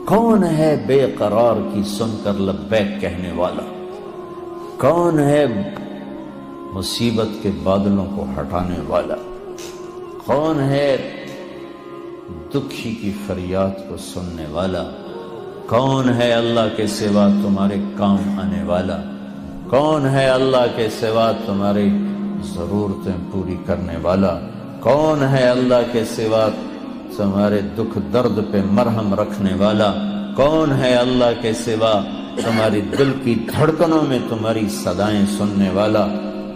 کون ہے بے قرار کی سن کر لبیک کہنے والا؟ کون ہے مصیبت کے بادلوں کو ہٹانے والا؟ کون ہے دکھی کی فریاد کو سننے والا؟ کون ہے اللہ کے سوا تمہارے کام آنے والا؟ کون ہے اللہ کے سوا تمہاری ضرورتیں پوری کرنے والا؟ کون ہے اللہ کے سوا تمہارے دکھ درد پہ مرہم رکھنے والا؟ کون ہے اللہ کے سوا تمہاری دل کی دھڑکنوں میں تمہاری صدائیں سننے والا؟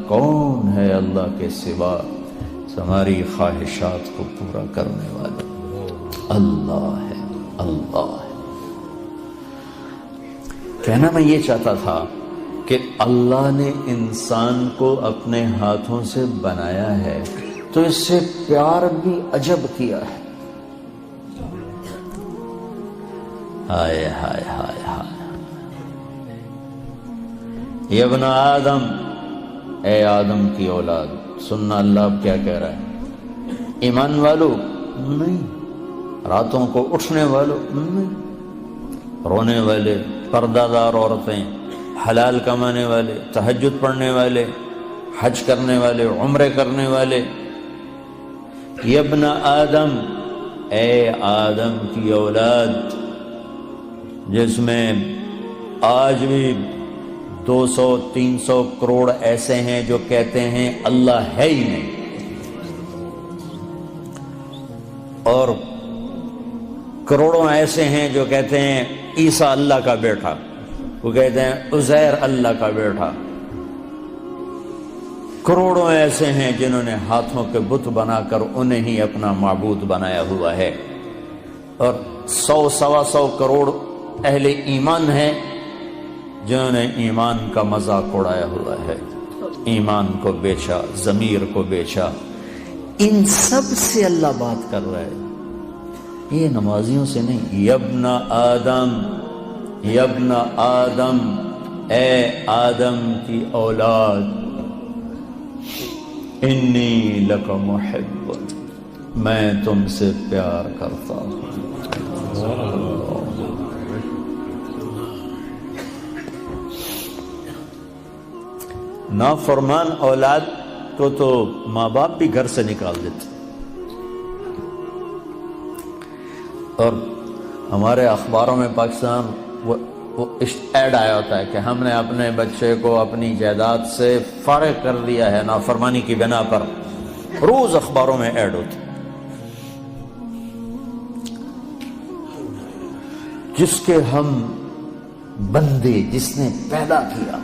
کون ہے اللہ کے سوا تمہاری خواہشات کو پورا کرنے والا؟ اللہ ہے، اللہ ہے۔ کہنا میں یہ چاہتا تھا کہ اللہ نے انسان کو اپنے ہاتھوں سے بنایا ہے تو اس سے پیار بھی عجب کیا ہے۔ ہائے ہائے ہائے ہائے، یا ابن آدم، اے آدم کی اولاد، سننا اللہ اب کیا کہہ رہا ہے؟ ایمان والو نہیں، راتوں کو اٹھنے والو نہیں، رونے والے، پردہ دار عورتیں، حلال کمانے والے، تہجد پڑھنے والے، حج کرنے والے، عمرے کرنے والے، یا ابن آدم، اے آدم کی اولاد، جس میں آج بھی 200-300 کروڑ ایسے ہیں جو کہتے ہیں اللہ ہے ہی نہیں، اور کروڑوں ایسے ہیں جو کہتے ہیں عیسیٰ اللہ کا بیٹا، وہ کہتے ہیں عزیر اللہ کا بیٹا، کروڑوں ایسے ہیں جنہوں نے ہاتھوں کے بت بنا کر انہیں ہی اپنا معبود بنایا ہوا ہے، اور 100-125 کروڑ اہل ایمان ہیں جنہوں نے ایمان کا مذاق اڑایا ہوا ہے، ایمان کو بیچا، ضمیر کو بیچا۔ ان سب سے اللہ بات کر رہا ہے، یہ نمازیوں سے نہیں۔ یا ابن آدم، یا ابن آدم، اے آدم کی اولاد، انی لک محب، میں تم سے پیار کرتا ہوں۔ نافرمان اولاد کو تو ماں باپ بھی گھر سے نکال دیتے، اور ہمارے اخباروں میں پاکستان وہ ایڈ آیا ہوتا ہے کہ ہم نے اپنے بچے کو اپنی جائیداد سے فارغ کر دیا ہے نافرمانی کی بنا پر، روز اخباروں میں ایڈ ہوتی۔ جس کے ہم بندے، جس نے پیدا کیا،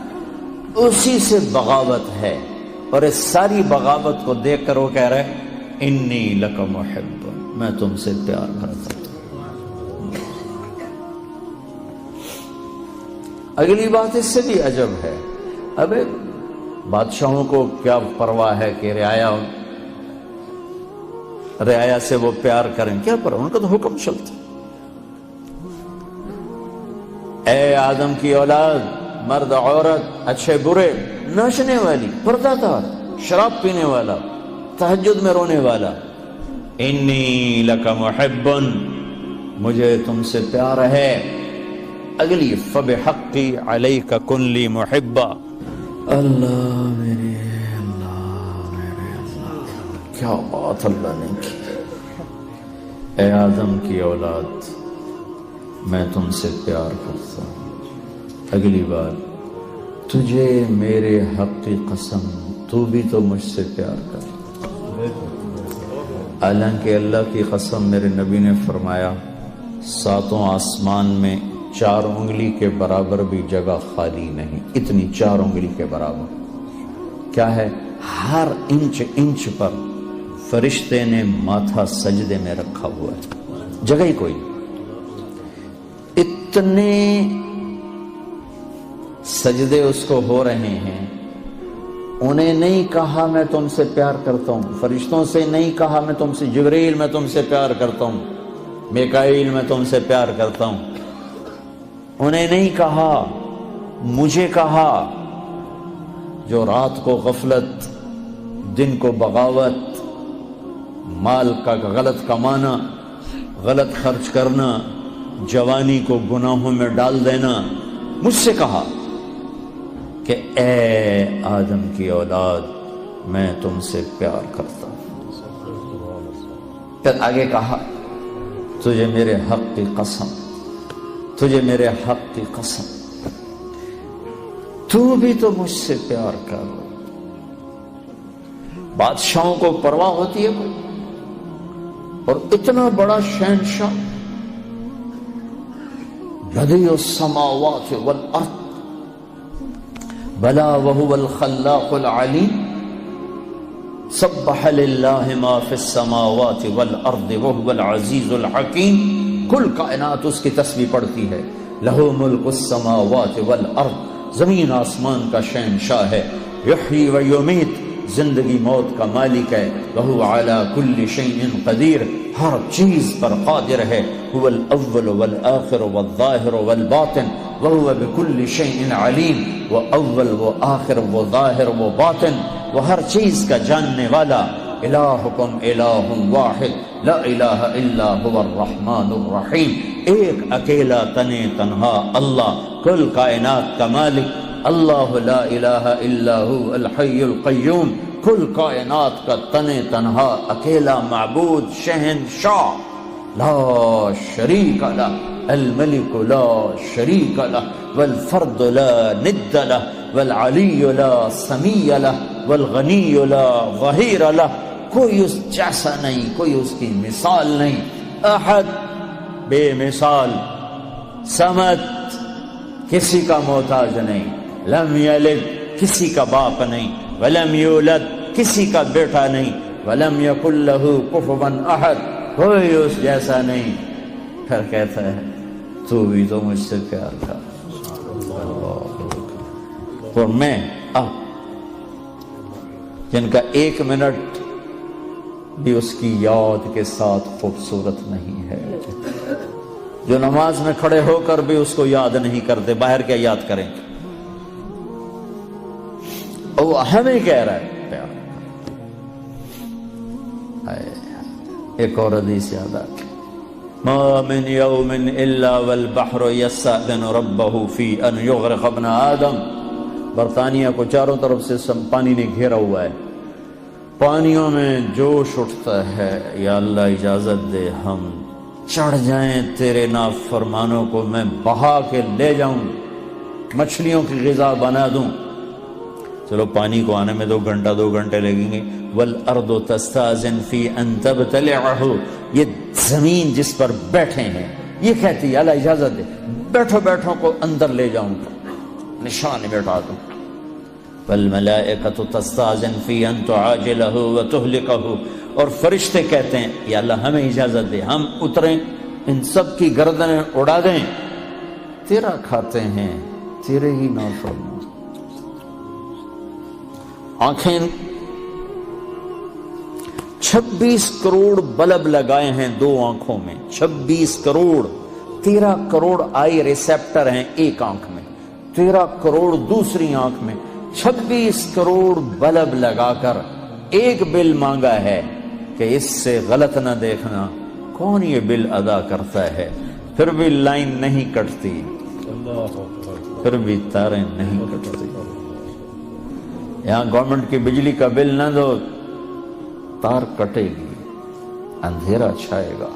اسی سے بغاوت ہے، اور اس ساری بغاوت کو دیکھ کر وہ کہہ رہے انی لک محب، میں تم سے پیار کرتا ہوں۔ اگلی بات اس سے بھی عجب ہے، ابے بادشاہوں کو کیا پرواہ ہے کہ رعایا سے وہ پیار کریں، کیا پرواہ، ان کا تو حکم چلتا۔ اے آدم کی اولاد، مرد عورت، اچھے برے، ناچنے والی، پردہ دار، شراب پینے والا، تہجد میں رونے والا، انی لک محب، مجھے تم سے پیار ہے۔ اگلی فبحقی علیک کن لی محبا، اللہ میرے اللہ میرے اللہ، کیا بات اللہ نے کی۔ اے آدم کی اولاد، میں تم سے پیار کرتا ہوں۔ اگلی بار، تجھے میرے حق کی قسم، تو بھی تو مجھ سے پیار کر۔ حالانکہ اللہ کی قسم، میرے نبی نے فرمایا 7 آسمان میں 4 انگلی کے برابر بھی جگہ خالی نہیں، اتنی 4 انگلی کے برابر کیا ہے؟ ہر انچ پر فرشتے نے ماتھا سجدے میں رکھا ہوا ہے، جگہ ہی کوئی۔ اتنے سجدے اس کو ہو رہے ہیں، انہیں نہیں کہا میں تم سے پیار کرتا ہوں، فرشتوں سے نہیں کہا میں تم سے، جبریل میں تم سے پیار کرتا ہوں، میکائیل میں تم سے پیار کرتا ہوں، انہیں نہیں کہا مجھے کہا جو رات کو غفلت، دن کو بغاوت، مال کا غلط کمانا، غلط خرچ کرنا، جوانی کو گناہوں میں ڈال دینا، مجھ سے کہا کہ اے آدم کی اولاد میں تم سے پیار کرتا ہوں۔ پھر آگے کہا تجھے میرے حق کی قسم، تجھے میرے حق کی قسم، تو بھی تو مجھ سے پیار کر۔ بادشاہوں کو پرواہ ہوتی ہے کوئی؟ اور اتنا بڑا شہنشاہ، بدیع السماوات والارض بلا وهو الخلاق العلیم سبح للہ ما فی السماوات والارض وهو العزیز الحکیم۔ کل کائنات اس کی تسبیح پڑھتی ہے۔ لہو ملک السماوات والارض، زمین آسمان کا شہنشاہ ہے۔ یحیی و یمیت، زندگی موت کا مالک ہے۔ وہو علی کل شیء قدیر، ہر چیز پر قادر ہے۔ هو الاول والآخر والظاہر والباطن وہو بکل شیء علیم، وہ اول وہ آخر وہ ظاہر وہ باطن، وہ ہر چیز کا جاننے والا۔ الہکم الہ واحد لا الہ الا هو الرحمن الرحیم، ایک اکیلا تنے تنہا اللہ، کل کائنات کا مالک اللہ، لا الہ الا هو الحی القیوم، کل کائنات کا تنے تنہا اکیلا معبود شہنشاہ، لا شریک لہ، الملک لا شریک لہ، والفرد لا ند لہ، والعلی لا سمیع لہ، والغنی لا ظہیر لہ، کوئی اس جیسا نہیں، کوئی اس کی مثال نہیں۔ احد، بے مثال، صمد، کسی کا محتاج نہیں، لم یلد، کسی کا باپ نہیں، ولم یولد، کسی کا بیٹا نہیں، ولم یکن لہ کفوا احد، کوئی اس جیسا نہیں۔ پھر کہتا ہے تو بھی تو مجھ سے پیار کر۔ اور میں اب جن کا ایک منٹ بھی اس کی یاد کے ساتھ خوبصورت نہیں ہے، جو نماز میں کھڑے ہو کر بھی اس کو یاد نہیں کرتے، باہر کیا یاد کریں؟ وہ ہمیں کہہ رہا ہے پیار۔ ایک اور حدیث یاد آتی، ما من یوم الا والبحر یستأذن ربہ فی ان یغرق ابن آدم۔ برطانیہ کو چاروں طرف سے پانی نے گھیرا ہوا ہے، پانیوں میں جوش اٹھتا ہے، یا اللہ اجازت دے ہم چڑھ جائیں تیرے نافرمانوں کو، میں بہا کے لے جاؤں، مچھلیوں کی غذا بنا دوں۔ چلو پانی کو آنے میں 2 گھنٹے لگیں گے۔ والارض تستاذن فی ان تبتلعہ، یہ زمین جس پر بیٹھے ہیں یہ کہتی ہے اللہ اجازت دے بیٹھو کو اندر لے جاؤں گا، نشان بیٹھا دوں۔ والملائکۃ تستاذن فی ان تعاجلہ وتہلکہ، اور فرشتے کہتے ہیں یا اللہ ہمیں اجازت دے ہم اتریں ان سب کی گردنیں اڑا دیں، تیرا کھاتے ہیں تیرے ہی نافرمان۔ آنکھیں 26 کروڑ بلب لگائے ہیں 2 آنکھوں میں، 26 کروڑ، 13 کروڑ آئی ریسیپٹر ہیں ایک آنکھ میں، 13 کروڑ دوسری آنکھ میں، 26 کروڑ بلب لگا کر ایک بل مانگا ہے کہ اس سے غلط نہ دیکھنا۔ کون یہ بل ادا کرتا ہے؟ پھر بھی لائن نہیں کٹتی، پھر بھی تاریں نہیں کٹتی۔ یہاں گورنمنٹ کی بجلی کا بل نہ دو، تار کٹے گی، اندھیرا چھائے گا۔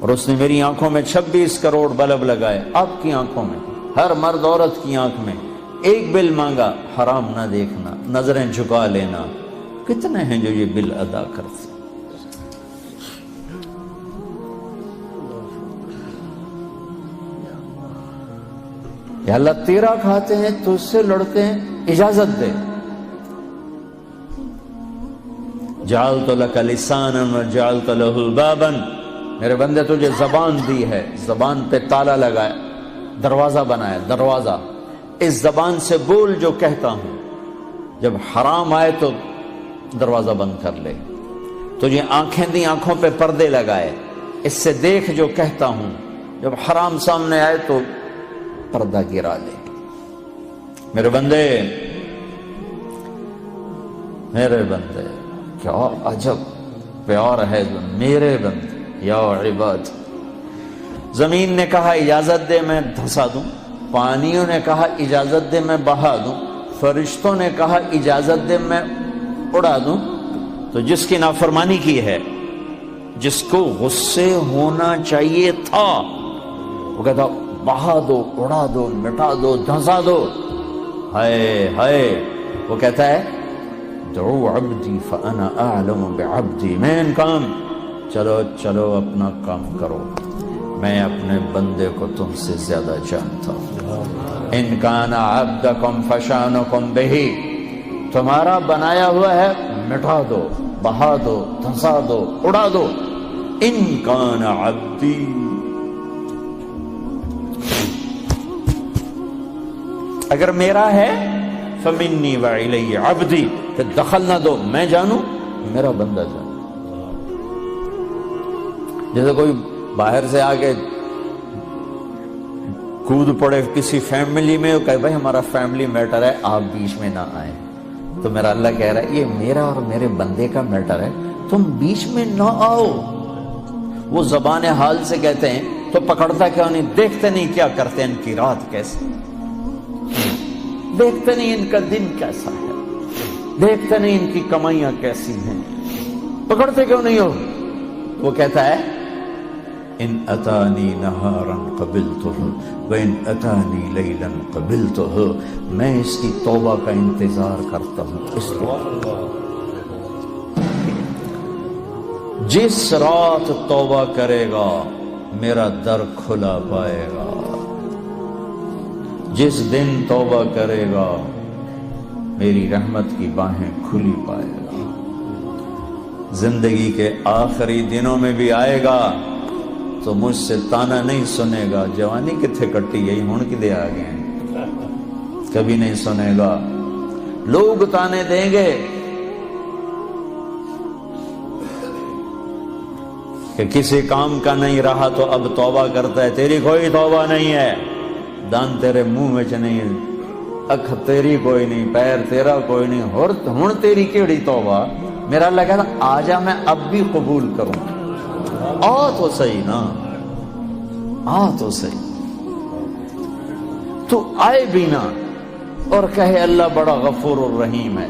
اور اس نے میری آنکھوں میں 26 کروڑ بلب لگائے، آپ کی آنکھوں میں، ہر مرد عورت کی آنکھ میں ایک بل مانگا، حرام نہ دیکھنا، نظریں جھکا لینا۔ کتنے ہیں جو یہ بل ادا کرتے؟ یا اللہ تیرا کھاتے ہیں تو اس سے لڑتے ہیں، اجازت دے۔ جعلت لک لسانا وجعلت له بابا، میرے بندے تجھے زبان دی ہے، زبان پہ تالا لگایا، دروازہ بنایا، دروازہ، اس زبان سے بول جو کہتا ہوں، جب حرام آئے تو دروازہ بند کر لے۔ تجھے آنکھیں دی، آنکھوں پہ پردے لگائے، اس سے دیکھ جو کہتا ہوں، جب حرام سامنے آئے تو پردہ گرا لے۔ میرے بندے، میرے بندے، کیا عجب پیار ہے میرے بندے، یا عباد۔ زمین نے کہا اجازت دے میں دھسا دوں، پانیوں نے کہا اجازت دے میں بہا دوں، فرشتوں نے کہا اجازت دے میں اڑا دوں، تو جس کی نافرمانی کی ہے، جس کو غصے ہونا چاہیے تھا، وہ کہتا بہا دو، اڑا دو، مٹا دو، دھسا دو، ہائے ہائے، وہ کہتا ہے دعو عبدی فانا اعلم بعبدی، مین کام، چلو چلو اپنا کام کرو، میں اپنے بندے کو تم سے زیادہ جانتا ہوں۔ ان کان عبدکم فشانکم بہی، تمہارا بنایا ہوا ہے مٹا دو، بہا دو، دھسا دو، اڑا دو۔ ان کان عبدی، اگر میرا ہے فمنی وإلی عبدی، پھر دخل نہ دو، میں جانوں میرا بندہ جانو۔ جیسے کوئی باہر سے آگے کود پڑے کسی فیملی میں، کہے بھائی ہمارا فیملی میٹر ہے، آپ بیچ میں نہ آئیں، تو میرا اللہ کہہ رہا ہے یہ میرا اور میرے بندے کا میٹر ہے، تم بیچ میں نہ آؤ۔ وہ زبان حال سے کہتے ہیں تو پکڑتا کیوں نہیں، دیکھتے نہیں کیا کرتے ہیں، ان کی رات کیسی، دیکھتے نہیں ان کا دن کیسا ہے، دیکھتے نہیں ان کی کمائیاں کیسی ہیں، پکڑتے کیوں نہیں ہو؟ وہ کہتا ہے ان اتانی نہارا قبلتہ وان اتانی لیلا قبلتہ، میں اس کی توبہ کا انتظار کرتا ہوں، اس لیے جس رات توبہ کرے گا میرا در کھلا پائے گا، جس دن توبہ کرے گا میری رحمت کی باہیں کھلی پائے گا، زندگی کے آخری دنوں میں بھی آئے گا تو مجھ سے تانا نہیں سنے گا، جوانی کتھے کٹی گئی ہون کدے آ گئے ہیں، کبھی نہیں سنے گا۔ لوگ تانے دیں گے کہ کسی کام کا نہیں رہا تو اب توبہ کرتا ہے، تیری کوئی توبہ نہیں ہے، دان تیرے منہ میں نہیں ہے، اکھ تیری کوئی نہیں، پیر تیرا کوئی نہیں، ہن تیری کیڑی توبہ؟ میرا اللہ کہتا آ جا، میں اب بھی قبول کروں، آ تو صحیح نا، آ تو صحیح، تو آئے بھی نا اور کہے اللہ بڑا غفور الرحیم ہے،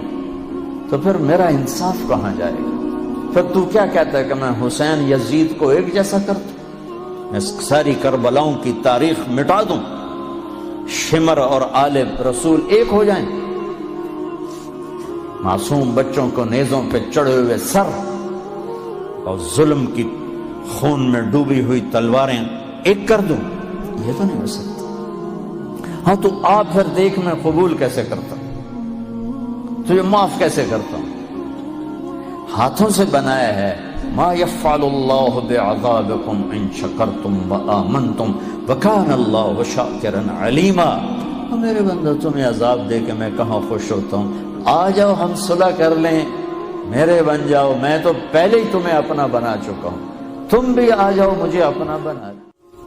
تو پھر میرا انصاف کہاں جائے گا؟ پھر تو کیا کہتا ہے کہ میں حسین یزید کو ایک جیسا کر دوں، میں ساری کربلاؤں کی تاریخ مٹا دوں، شمر اور آل رسول ایک ہو جائیں، معصوم بچوں کو نیزوں پہ چڑھے ہوئے سر اور ظلم کی خون میں ڈوبی ہوئی تلواریں ایک کر دوں، یہ تو نہیں ہو سکتا۔ ہاں تو آپ پھر دیکھ میں قبول کیسے کرتا ہوں، تجھے معاف کیسے کرتا ہوں، ہاتھوں سے بنایا ہے۔ ما یفعل اللہ بعذابکم ان شکرتم وآمنتم وکان اللہ شاکرا علیما۔ میرے بندہ تمہیں عذاب دے کے میں کہاں خوش ہوتا ہوں، آ جاؤ ہم صلح کر لیں، میرے بن جاؤ، میں تو پہلے ہی تمہیں اپنا بنا چکا ہوں، تم بھی آ جاؤ مجھے اپنا بنا۔